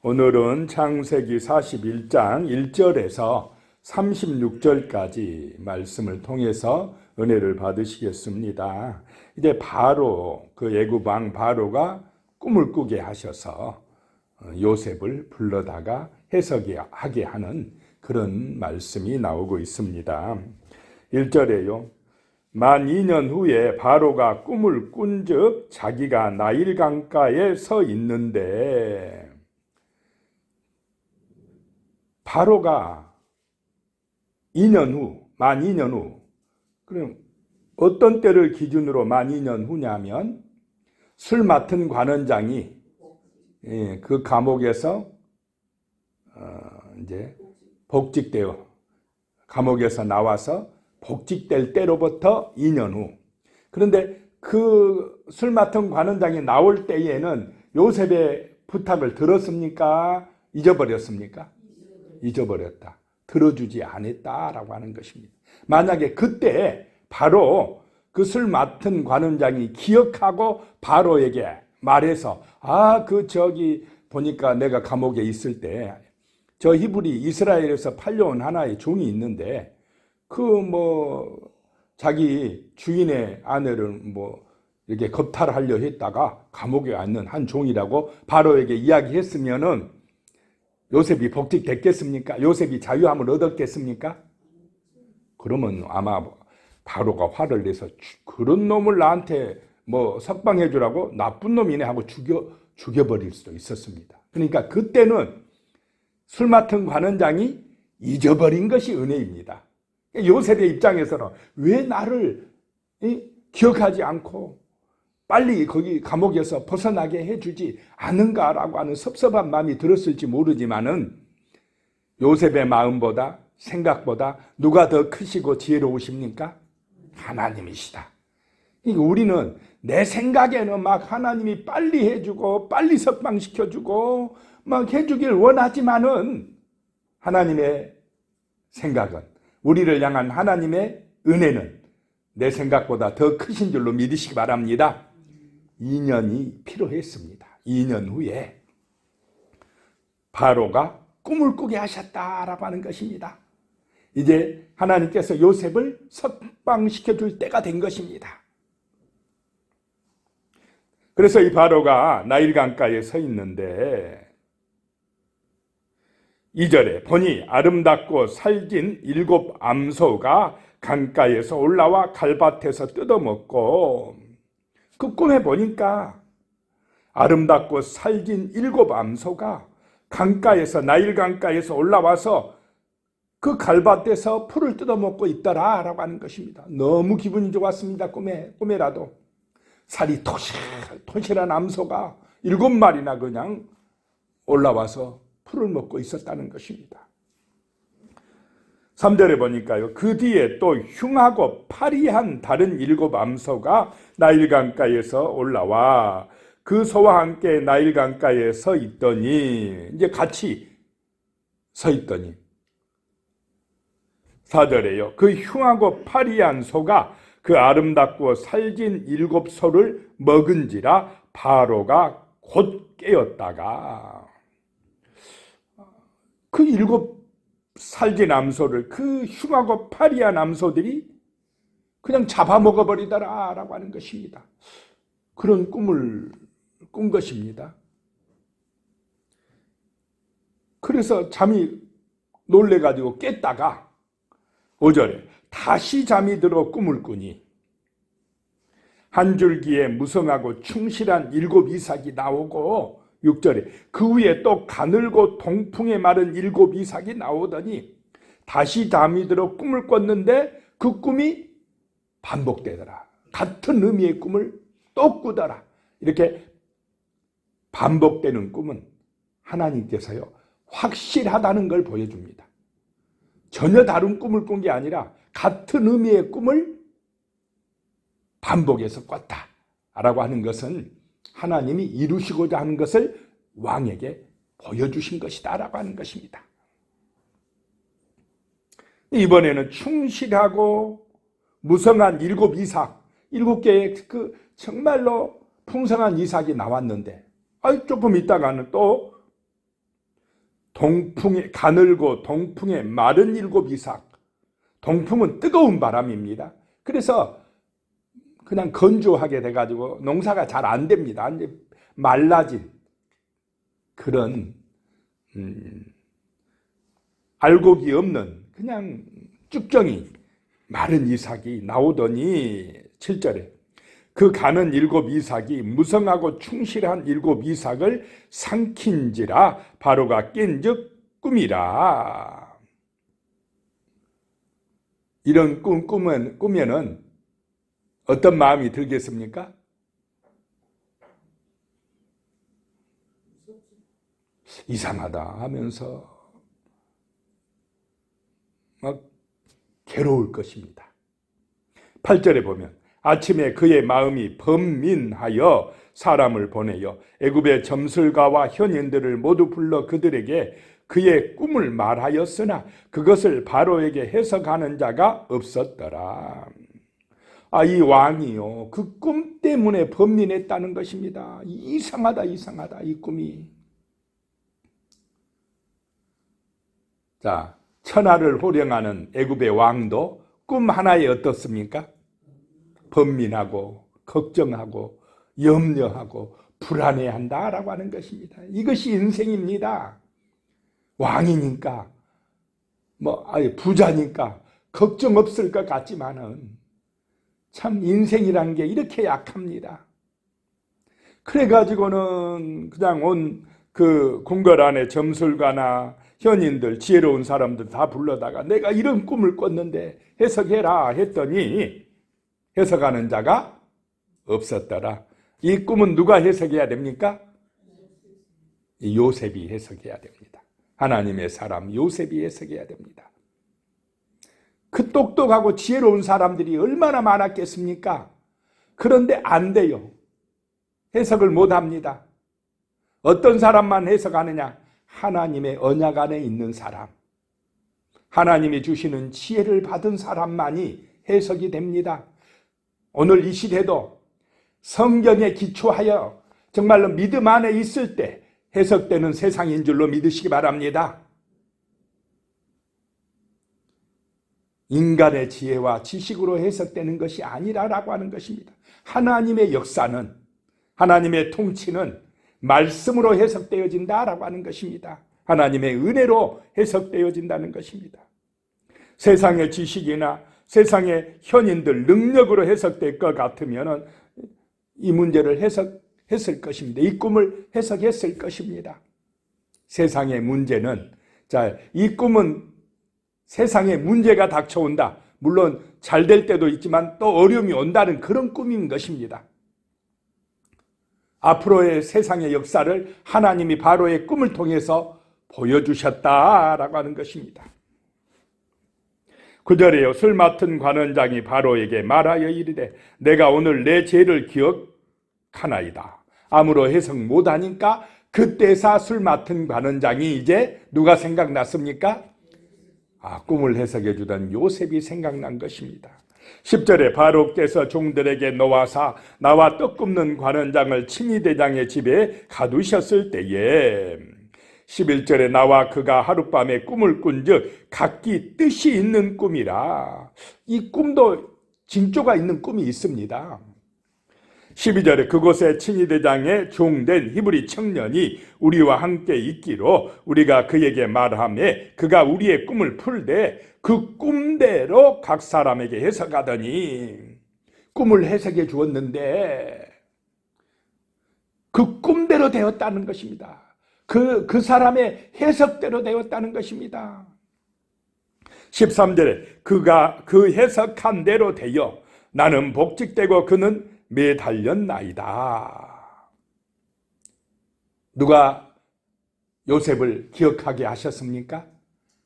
오늘은 창세기 41장 1절에서 36절까지 말씀을 통해서 은혜를 받으시겠습니다. 이제 바로 그 애굽 왕 바로가 꿈을 꾸게 하셔서 요셉을 불러다가 해석하게 하는 그런 말씀이 나오고 있습니다. 1절에요. 만 2년 후에 바로가 꿈을 꾼즉 자기가 나일 강가에 서 있는데, 바로가 2년 후, 만 2년 후, 그럼 어떤 때를 기준으로 만 2년 후냐면 술 맡은 관원장이 그 감옥에서 이제 복직되어 감옥에서 나와서 복직될 때로부터 2년 후. 그런데 그 술 맡은 관원장이 나올 때에는 요셉의 부탁을 들었습니까? 잊어버렸습니까? 잊어버렸다. 들어주지 않았다라고 하는 것입니다. 만약에 그때 바로 그 술 맡은 관원장이 기억하고 바로에게 말해서 보니까 내가 감옥에 있을 때 저 히브리 이스라엘에서 팔려온 하나의 종이 있는데 자기 주인의 아내를 이렇게 겁탈하려 했다가 감옥에 앉는 한 종이라고 바로에게 이야기했으면은 요셉이 복직됐겠습니까? 요셉이 자유함을 얻었겠습니까? 그러면 아마 바로가 화를 내서 그런 놈을 나한테 석방해 주라고 나쁜 놈이네 하고 죽여버릴 수도 있었습니다. 그러니까 그때는 술 맡은 관원장이 잊어버린 것이 은혜입니다. 요셉의 입장에서는 왜 나를 기억하지 않고 빨리 거기 감옥에서 벗어나게 해주지 않은가라고 하는 섭섭한 마음이 들었을지 모르지만은 요셉의 마음보다 생각보다 누가 더 크시고 지혜로우십니까? 하나님이시다. 우리는 내 생각에는 하나님이 빨리 해주고 빨리 석방시켜주고 해주길 원하지만은 하나님의 생각은, 우리를 향한 하나님의 은혜는 내 생각보다 더 크신 줄로 믿으시기 바랍니다. 2년이 필요했습니다. 2년 후에 바로가 꿈을 꾸게 하셨다라고 하는 것입니다. 이제 하나님께서 요셉을 석방시켜 줄 때가 된 것입니다. 그래서 이 바로가 나일 강가에 서 있는데 2절에 보니 아름답고 살진 7 암소가 강가에서 올라와 갈밭에서 뜯어먹고, 그 꿈에 보니까 아름답고 살진 7 암소가 강가에서, 나일 강가에서 올라와서 그 갈밭에서 풀을 뜯어먹고 있더라라고 하는 것입니다. 너무 기분이 좋았습니다. 꿈에라도 살이 토실토실한 암소가 7마리나 그냥 올라와서 풀을 먹고 있었다는 것입니다. 3절에 보니까요. 그 뒤에 또 흉하고 파리한 다른 7 암소가 나일 강가에서 올라와 그 소와 함께 나일 강가에 서 있더니, 이제 같이 서 있더니 4절에요. 그 흉하고 파리한 소가 그 아름답고 살진 7 소를 먹은지라 바로가 곧 깨었다가, 그 7 살진 암소를, 그 흉하고 파리한 암소들이 그냥 잡아먹어버리더라라고 하는 것입니다. 그런 꿈을 꾼 것입니다. 그래서 잠이 놀래가지고 깼다가 5절에 다시 잠이 들어 꿈을 꾸니 한 줄기에 무성하고 충실한 7 이삭이 나오고, 6절에 그 위에 또 가늘고 동풍에 마른 7 이삭이 나오더니 다시 잠이 들어 꿈을 꿨는데 그 꿈이 반복되더라. 같은 의미의 꿈을 또 꾸더라. 이렇게 반복되는 꿈은 하나님께서요 확실하다는 걸 보여줍니다. 전혀 다른 꿈을 꾼 게 아니라 같은 의미의 꿈을 반복해서 꿨다라고 하는 것은 하나님이 이루시고자 하는 것을 왕에게 보여주신 것이다라고 하는 것입니다. 이번에는 충실하고 무성한 7 이삭, 7개의 그 정말로 풍성한 이삭이 나왔는데 조금 있다가는 또 동풍에 가늘고 동풍에 마른 7이삭. 동풍은 뜨거운 바람입니다. 그래서 그냥 건조하게 돼가지고 농사가 잘 안 됩니다. 이제 말라진 그런 알곡이 없는 그냥 쭉정이 마른 이삭이 나오더니 7절에 그 가는 7이삭이 무성하고 충실한 7이삭을 삼킨지라 바로가 깬즉 꿈이라. 이런 꾸면은 어떤 마음이 들겠습니까? 이상하다 하면서 막 괴로울 것입니다. 8절에 보면 아침에 그의 마음이 번민하여 사람을 보내어 애굽의 점술가와 현인들을 모두 불러 그들에게 그의 꿈을 말하였으나 그것을 바로에게 해석하는 자가 없었더라. 이 왕이요, 그 꿈 때문에 번민했다는 것입니다. 이상하다 이 꿈이. 자, 천하를 호령하는 애굽의 왕도 꿈 하나에 어떻습니까? 번민하고 걱정하고 염려하고 불안해한다라고 하는 것입니다. 이것이 인생입니다. 왕이니까 부자니까 걱정 없을 것 같지만은 참 인생이란 게 이렇게 약합니다. 그래가지고는 그냥 온 그 궁궐 안에 점술가나 현인들, 지혜로운 사람들 다 불러다가 내가 이런 꿈을 꿨는데 해석해라 했더니 해석하는 자가 없었더라. 이 꿈은 누가 해석해야 됩니까? 요셉이 해석해야 됩니다. 하나님의 사람 요셉이 해석해야 됩니다. 그 똑똑하고 지혜로운 사람들이 얼마나 많았겠습니까? 그런데 안 돼요. 해석을 못합니다. 어떤 사람만 해석하느냐? 하나님의 언약 안에 있는 사람, 하나님이 주시는 지혜를 받은 사람만이 해석이 됩니다. 오늘 이 시대도 성경에 기초하여 정말로 믿음 안에 있을 때 해석되는 세상인 줄로 믿으시기 바랍니다. 인간의 지혜와 지식으로 해석되는 것이 아니라라고 하는 것입니다. 하나님의 역사는, 하나님의 통치는 말씀으로 해석되어진다라고 하는 것입니다. 하나님의 은혜로 해석되어진다는 것입니다. 세상의 지식이나 세상의 현인들 능력으로 해석될 것 같으면 이 문제를 해석했을 것입니다. 이 꿈을 해석했을 것입니다. 세상의 문제는, 이 꿈은 세상에 문제가 닥쳐온다. 물론 잘 될 때도 있지만 또 어려움이 온다는 그런 꿈인 것입니다. 앞으로의 세상의 역사를 하나님이 바로의 꿈을 통해서 보여주셨다라고 하는 것입니다. 9절에요. 술 맡은 관원장이 바로에게 말하여 이르되 내가 오늘 내 죄를 기억하나이다. 아무로 해석 못하니까 그때사 술 맡은 관원장이 이제 누가 생각났습니까? 꿈을 해석해 주던 요셉이 생각난 것입니다. 10절에 바로께서 종들에게 놓아사 나와 떡 굽는 관원장을 친위대장의 집에 가두셨을 때에 11절에 나와 그가 하룻밤에 꿈을 꾼즉 각기 뜻이 있는 꿈이라. 이 꿈도 징조가 있는 꿈이 있습니다. 12절에 그곳에 친위대장의 종된 히브리 청년이 우리와 함께 있기로 우리가 그에게 말하매 그가 우리의 꿈을 풀되 그 꿈대로 각 사람에게 해석하더니, 꿈을 해석해 주었는데 그 꿈대로 되었다는 것입니다. 그 사람의 해석대로 되었다는 것입니다. 13절에 그가 그 해석한 대로 되어 나는 복직되고 그는 매달렸나이다. 누가 요셉을 기억하게 하셨습니까?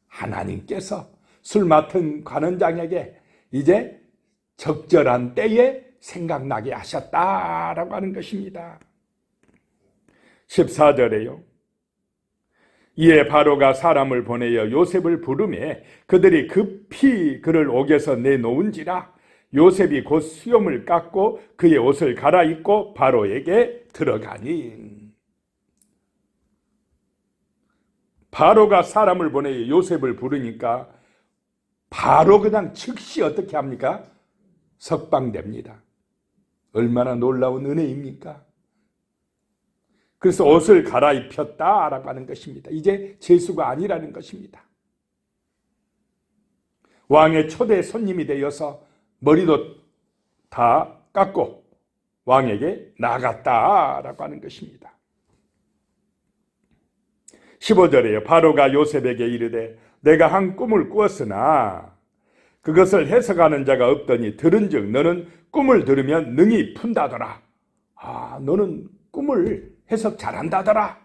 하나님께서 술 맡은 관원장에게 이제 적절한 때에 생각나게 하셨다라고 하는 것입니다. 14절에요. 이에 바로가 사람을 보내어 요셉을 부르매 그들이 급히 그를 옥에서 내놓은지라 요셉이 곧 수염을 깎고 그의 옷을 갈아입고 바로에게 들어가니. 바로가 사람을 보내 요셉을 부르니까 바로 그냥 즉시 어떻게 합니까? 석방됩니다. 얼마나 놀라운 은혜입니까? 그래서 옷을 갈아입혔다라고 하는 것입니다. 이제 죄수가 아니라는 것입니다. 왕의 초대 손님이 되어서 머리도 다 깎고 왕에게 나갔다라고 하는 것입니다. 15절에요. 바로가 요셉에게 이르되 내가 한 꿈을 꾸었으나 그것을 해석하는 자가 없더니 들은즉 너는 꿈을 들으면 능히 푼다더라. 너는 꿈을 해석 잘한다더라.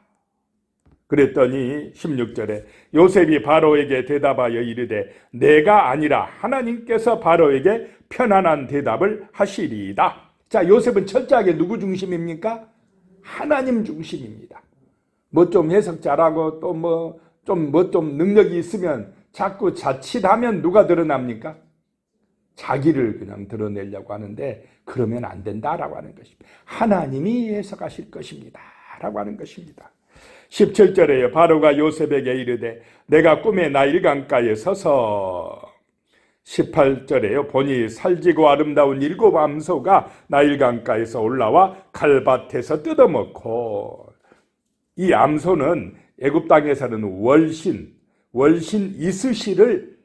그랬더니 16절에 요셉이 바로에게 대답하여 이르되 내가 아니라 하나님께서 바로에게 편안한 대답을 하시리이다. 자, 요셉은 철저하게 누구 중심입니까? 하나님 중심입니다. 뭐 좀 해석 잘하고 또 좀 능력이 있으면 자꾸 자칫하면 누가 드러납니까? 자기를 그냥 드러내려고 하는데 그러면 안 된다라고 하는 것입니다. 하나님이 해석하실 것입니다 라고 하는 것입니다. 17절에요. 바로가 요셉에게 이르되 내가 꿈에 나일강가에 서서 18절에요. 보니 살지고 아름다운 7 암소가 나일강가에서 올라와 칼밭에서 뜯어먹고, 이 암소는 애굽 땅에서는 월신 이스시를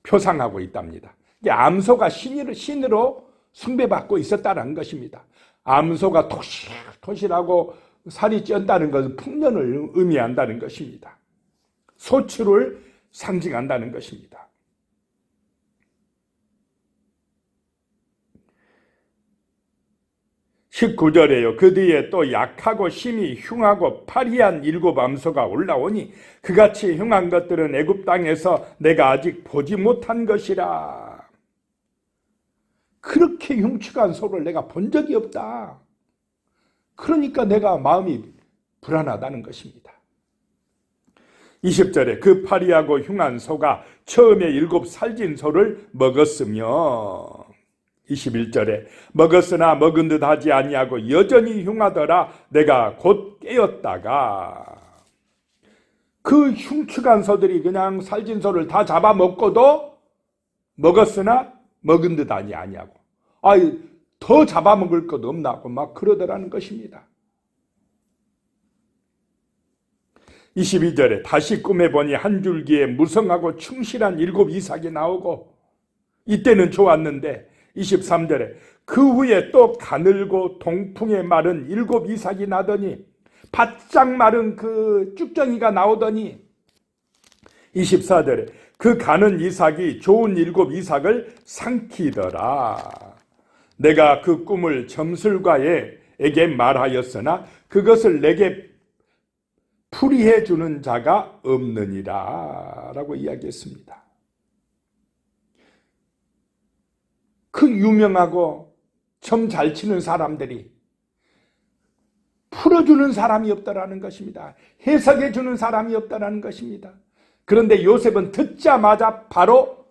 표상하고 있답니다. 암소가 신으로 숭배받고 있었다는 것입니다. 암소가 토실토실하고 살이 찐다는 것은 풍년을 의미한다는 것입니다. 소출을 상징한다는 것입니다. (19절에요) 그 뒤에 또 약하고 심히 흉하고 파리한 7 암소가 올라오니 그같이 흉한 것들은 애굽 땅에서 내가 아직 보지 못한 것이라. 그렇게 흉측한 소를 내가 본 적이 없다. 그러니까 내가 마음이 불안하다는 것입니다. 20절에 그 파리하고 흉한 소가 처음에 7 살진 소를 먹었으며, 21절에 먹었으나 먹은 듯 하지 아니하고 여전히 흉하더라. 내가 곧 깨었다가, 그 흉측한 소들이 그냥 살진 소를 다 잡아먹고도 먹었으나 먹은 듯 하지 아니하고, 더 잡아먹을 것 없나고 막 그러더라는 것입니다. 22절에 다시 꿈에 보니 한 줄기에 무성하고 충실한 7 이삭이 나오고, 이때는 좋았는데 23절에 그 후에 또 가늘고 동풍에 마른 7 이삭이 나더니, 바짝 마른 그 쭉정이가 나오더니, 24절에 그 가는 이삭이 좋은 7 이삭을 삼키더라. 내가 그 꿈을 점술가에게 말하였으나 그것을 내게 풀이해 주는 자가 없느니라 라고 이야기했습니다. 그 유명하고 점 잘 치는 사람들이 풀어주는 사람이 없다라는 것입니다. 해석해 주는 사람이 없다라는 것입니다. 그런데 요셉은 듣자마자 바로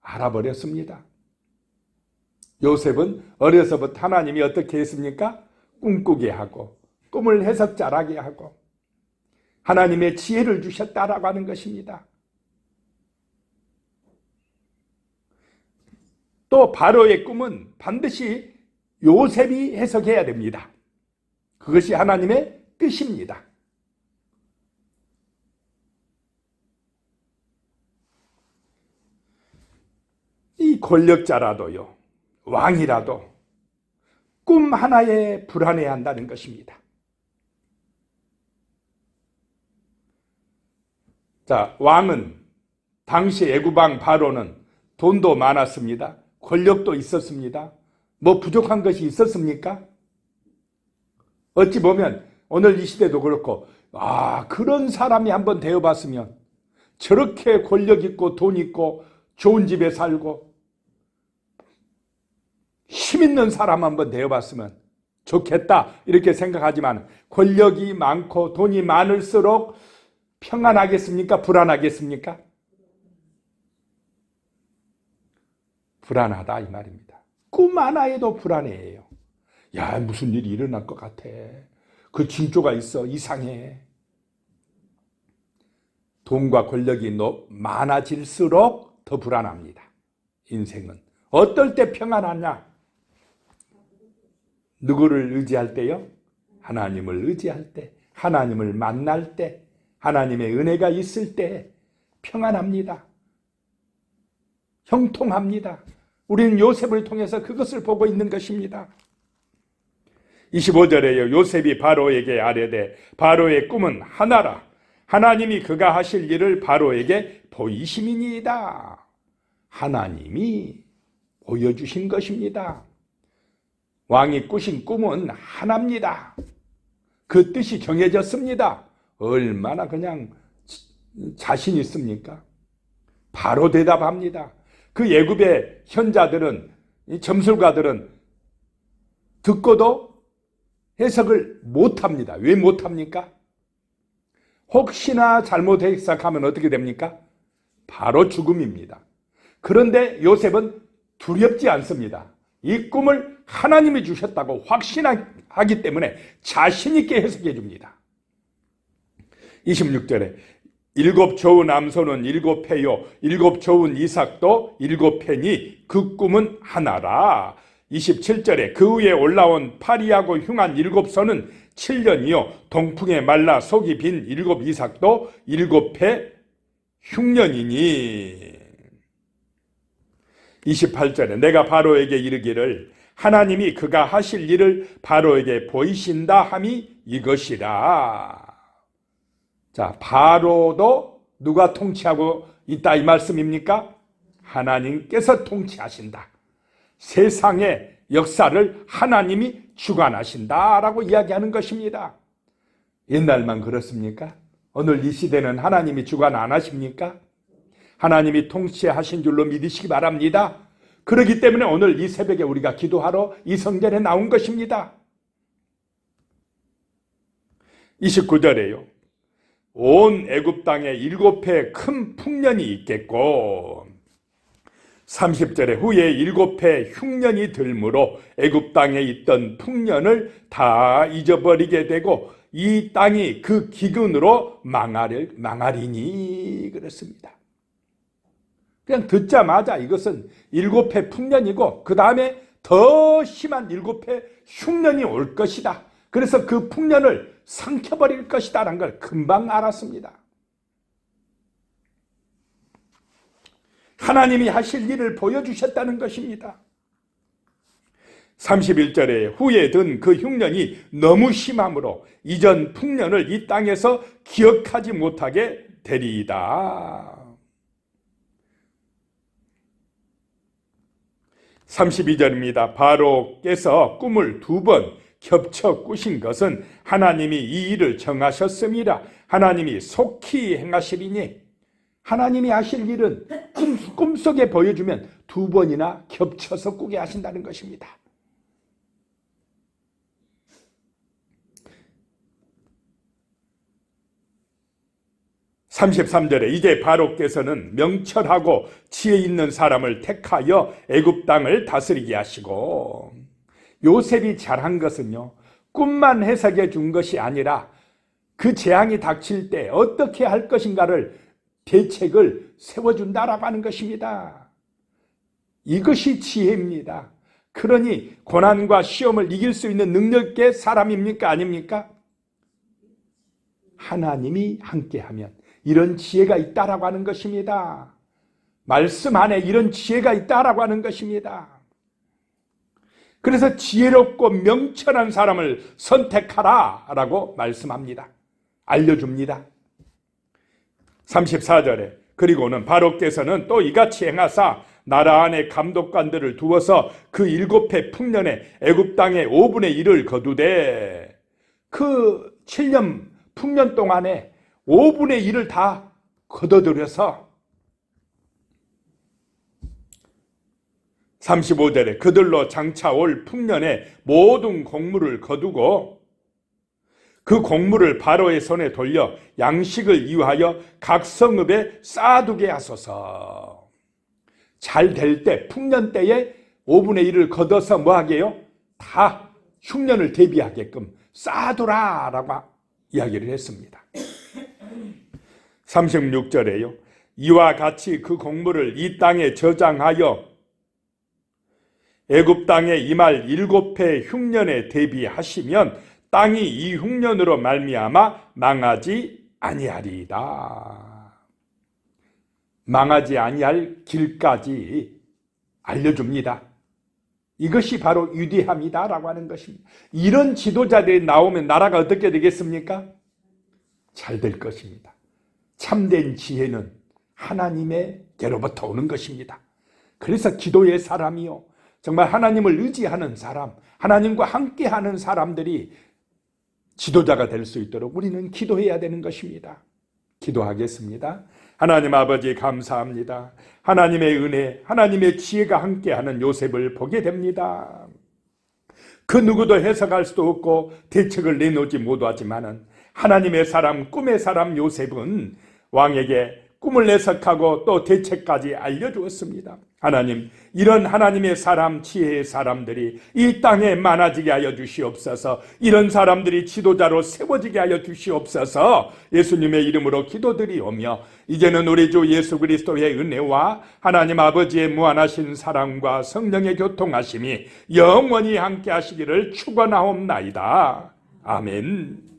알아버렸습니다. 요셉은 어려서부터 하나님이 어떻게 했습니까? 꿈꾸게 하고 꿈을 해석 잘하게 하고 하나님의 지혜를 주셨다라고 하는 것입니다. 또 바로의 꿈은 반드시 요셉이 해석해야 됩니다. 그것이 하나님의 뜻입니다. 이 권력자라도요, 왕이라도 꿈 하나에 불안해한다는 것입니다. 자, 왕은, 당시 애굽왕 바로는 돈도 많았습니다. 권력도 있었습니다. 뭐 부족한 것이 있었습니까? 어찌 보면 오늘 이 시대도 그렇고, 그런 사람이 한번 되어봤으면, 저렇게 권력 있고 돈 있고 좋은 집에 살고 힘 있는 사람 한번 되어봤으면 좋겠다 이렇게 생각하지만, 권력이 많고 돈이 많을수록 평안하겠습니까? 불안하겠습니까? 불안하다 이 말입니다. 꿈 하나에도 불안해해요. 야, 무슨 일이 일어날 것 같아. 그 징조가 있어. 이상해. 돈과 권력이 많아질수록 더 불안합니다. 인생은 어떨 때 평안하냐? 누구를 의지할 때요? 하나님을 의지할 때, 하나님을 만날 때, 하나님의 은혜가 있을 때 평안합니다. 형통합니다. 우리는 요셉을 통해서 그것을 보고 있는 것입니다. 25절에요. 요셉이 바로에게 아뢰되 바로의 꿈은 하나라. 하나님이 그가 하실 일을 바로에게 보이심이니이다. 하나님이 보여주신 것입니다. 왕이 꾸신 꿈은 하나입니다. 그 뜻이 정해졌습니다. 얼마나 그냥 자신 있습니까? 바로 대답합니다. 그 애굽의 현자들은, 점술가들은 듣고도 해석을 못합니다. 왜 못합니까? 혹시나 잘못 해석하면 어떻게 됩니까? 바로 죽음입니다. 그런데 요셉은 두렵지 않습니다. 이 꿈을 하나님이 주셨다고 확신하기 때문에 자신 있게 해석해 줍니다. 26절에 일곱 좋은 암소는 일곱 패요 일곱 좋은 이삭도 일곱 패니 그 꿈은 하나라. 27절에 그 위에 올라온 파리하고 흉한 일곱 소는 7년이요 동풍에 말라 속이 빈 일곱 이삭도 일곱 패 흉년이니. 28절에 내가 바로에게 이르기를 하나님이 그가 하실 일을 바로에게 보이신다 함이 이것이라. 자, 바로도 누가 통치하고 있다 이 말씀입니까? 하나님께서 통치하신다. 세상의 역사를 하나님이 주관하신다라고 이야기하는 것입니다. 옛날만 그렇습니까? 오늘 이 시대는 하나님이 주관 안 하십니까? 하나님이 통치하신 줄로 믿으시기 바랍니다. 그렇기 때문에 오늘 이 새벽에 우리가 기도하러 이 성전에 나온 것입니다. 29절에요. 온 애굽 땅에 7해 큰 풍년이 있겠고 30절에 후에 7해 흉년이 들므로 애굽 땅에 있던 풍년을 다 잊어버리게 되고 이 땅이 그 기근으로 망하리니 그랬습니다. 그냥 듣자마자 이것은 7해 풍년이고 그 다음에 더 심한 7해 흉년이 올 것이다. 그래서 그 풍년을 삼켜버릴 것이다 라는 걸 금방 알았습니다. 하나님이 하실 일을 보여주셨다는 것입니다. 31절에 후에 든 그 흉년이 너무 심함으로 이전 풍년을 이 땅에서 기억하지 못하게 되리이다. 32절입니다. 바로께서 꿈을 2번 겹쳐 꾸신 것은 하나님이 이 일을 정하셨음이라. 하나님이 속히 행하시리니 하나님이 하실 일은 꿈속에 보여주면 2번이나 겹쳐서 꾸게 하신다는 것입니다. 33절에 이제 바로께서는 명철하고 지혜 있는 사람을 택하여 애굽 땅을 다스리게 하시고 요셉이 잘한 것은요 꿈만 해석해 준 것이 아니라 그 재앙이 닥칠 때 어떻게 할 것인가를 대책을 세워준다라고 하는 것입니다. 이것이 지혜입니다. 그러니 고난과 시험을 이길 수 있는 능력의 사람입니까? 아닙니까? 하나님이 함께하면 이런 지혜가 있다라고 하는 것입니다. 말씀 안에 이런 지혜가 있다라고 하는 것입니다. 그래서 지혜롭고 명철한 사람을 선택하라 라고 말씀합니다. 알려줍니다. 34절에 그리고는 바로께서는 또 이같이 행하사 나라 안에 감독관들을 두어서 그 7해 풍년에 애굽 땅의 5분의 1을 거두되 그 7년 풍년 동안에 5분의 1을 다 거둬들여서 35절에 그들로 장차 올 풍년에 모든 곡물을 거두고 그 곡물을 바로의 손에 돌려 양식을 이유하여 각 성읍에 쌓아두게 하소서. 잘 될 때 풍년 때에 5분의 1을 걷어서 뭐 하게요? 다 흉년을 대비하게끔 쌓아두라 라고 이야기를 했습니다. 36절에요. 이와 같이 그 곡물을 이 땅에 저장하여 애굽 땅에 임할 7해 흉년에 대비하시면 땅이 이 흉년으로 말미암아 망하지 아니하리이다. 망하지 아니할 길까지 알려줍니다. 이것이 바로 위대함이다라고 하는 것입니다. 이런 지도자들이 나오면 나라가 어떻게 되겠습니까? 잘 될 것입니다. 참된 지혜는 하나님에게로부터 오는 것입니다. 그래서 기도의 사람이요, 정말 하나님을 의지하는 사람, 하나님과 함께하는 사람들이 지도자가 될 수 있도록 우리는 기도해야 되는 것입니다. 기도하겠습니다. 하나님 아버지 감사합니다. 하나님의 은혜, 하나님의 지혜가 함께하는 요셉을 보게 됩니다. 그 누구도 해석할 수도 없고 대책을 내놓지 못하지만은 하나님의 사람, 꿈의 사람 요셉은 왕에게 꿈을 해석하고 또 대책까지 알려주었습니다. 하나님, 이런 하나님의 사람, 지혜의 사람들이 이 땅에 많아지게 하여 주시옵소서. 이런 사람들이 지도자로 세워지게 하여 주시옵소서. 예수님의 이름으로 기도드리오며 이제는 우리 주 예수 그리스도의 은혜와 하나님 아버지의 무한하신 사랑과 성령의 교통하심이 영원히 함께 하시기를 축원하옵나이다. 아멘.